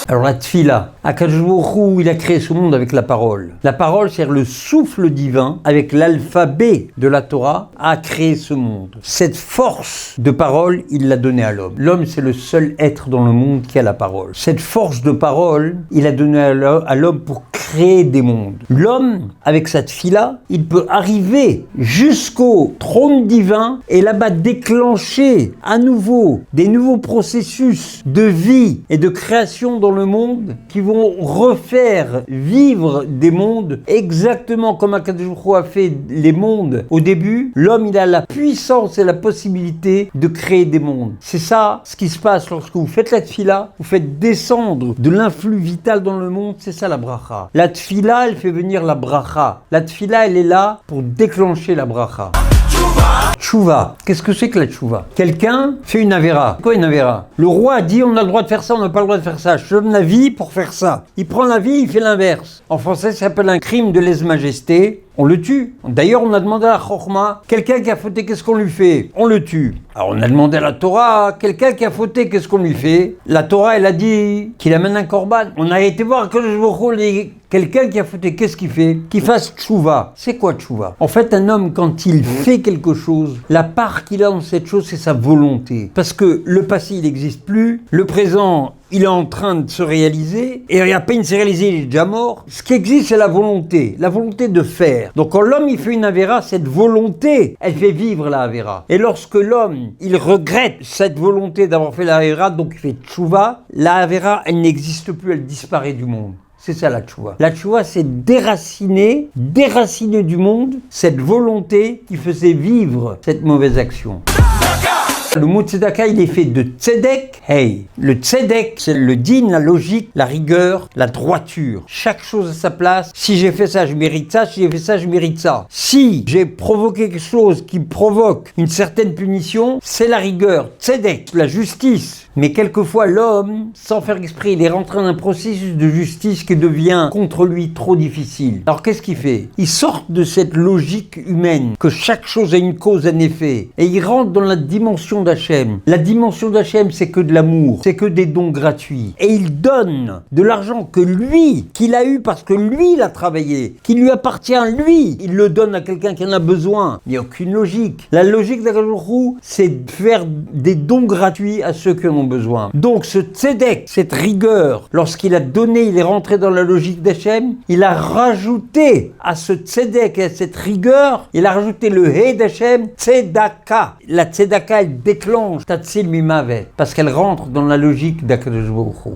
Alors la tfila, Akadosh Baruch Hu, il a créé ce monde avec la parole. La parole, c'est le souffle divin, avec l'alphabet de la Torah, a créé ce monde. Cette force de parole, il l'a donnée à l'homme. L'homme, c'est le seul être dans le monde qui a la parole. Cette force de parole, il a donné à l'homme pour créer des mondes. L'homme, avec sa tfila, il peut arriver jusqu'au trône divin et là-bas déclencher à nouveau des nouveaux processus de vie et de création dans le monde qui vont refaire vivre des mondes exactement comme Akadosh Baruch Hu a fait les mondes au début. L'homme, il a la puissance et la possibilité de créer des mondes. C'est ça ce qui se passe lorsque vous faites la tfila, vous faites descendre de l'influx vital dans le monde, c'est ça la bracha. La tfila, elle fait venir la bracha. La tfila, elle est là pour déclencher la bracha. Tchouva. Qu'est-ce que c'est que la tchouva? Quelqu'un fait une avéra. Quoi une avéra? Le roi a dit on a le droit de faire ça, on n'a pas le droit de faire ça. Je donne la vie pour faire ça. Il prend la vie, il fait l'inverse. En français, ça s'appelle un crime de lèse-majesté. On le tue. D'ailleurs, on a demandé à la Chokhma, quelqu'un qui a fauté, qu'est-ce qu'on lui fait? On le tue. Alors, on a demandé à la Torah, quelqu'un qui a fauté, qu'est-ce qu'on lui fait? La Torah, elle a dit qu'il amène un korban. On a été voir que quelqu'un qui a fauté, qu'est-ce qu'il fait? Qu'il fasse tchouva. C'est quoi tchouva? En fait, un homme, quand il fait quelque chose, la part qu'il a dans cette chose, c'est sa volonté. Parce que le passé, il n'existe plus. Le présent, il est en train de se réaliser, et à peine s'est réalisé, il est déjà mort. Ce qui existe, c'est la volonté de faire. Donc quand l'homme, il fait une avéra, cette volonté, elle fait vivre la avéra. Et lorsque l'homme, il regrette cette volonté d'avoir fait la avéra, donc il fait tchouva, la avéra, elle n'existe plus, elle disparaît du monde. C'est ça la tchouva. La tchouva, c'est déraciner du monde cette volonté qui faisait vivre cette mauvaise action. Le mot tzedaka, il est fait de tzedek, hey. Le tzedek, c'est le din, la logique, la rigueur, la droiture. Chaque chose à sa place. Si j'ai fait ça, je mérite ça. Si j'ai fait ça, je mérite ça. Si j'ai provoqué quelque chose qui provoque une certaine punition, c'est la rigueur, tzedek, la justice. Mais quelquefois, l'homme, sans faire exprès, il est rentré dans un processus de justice qui devient contre lui trop difficile. Alors qu'est-ce qu'il fait? Il sort de cette logique humaine, que chaque chose a une cause, un effet. Et il rentre dans la dimension d'Hachem. La dimension d'Hachem, c'est que de l'amour, c'est que des dons gratuits. Et il donne de l'argent que lui, qu'il a eu parce que lui, il a travaillé, qui lui appartient à lui, il le donne à quelqu'un qui en a besoin. Il n'y a aucune logique. La logique d'Akadosh Baruch Hu, c'est de faire des dons gratuits à ceux qui en ont besoin. Donc ce tzedek, cette rigueur, lorsqu'il a donné, il est rentré dans la logique d'Hachem, il a rajouté à ce tzedek et à cette rigueur, il a rajouté le he d'Hachem, tzedaka. La tzedaka, elle déclenche Tatsil Mimavet, parce qu'elle rentre dans la logique d'Akadosh Baruch Hu.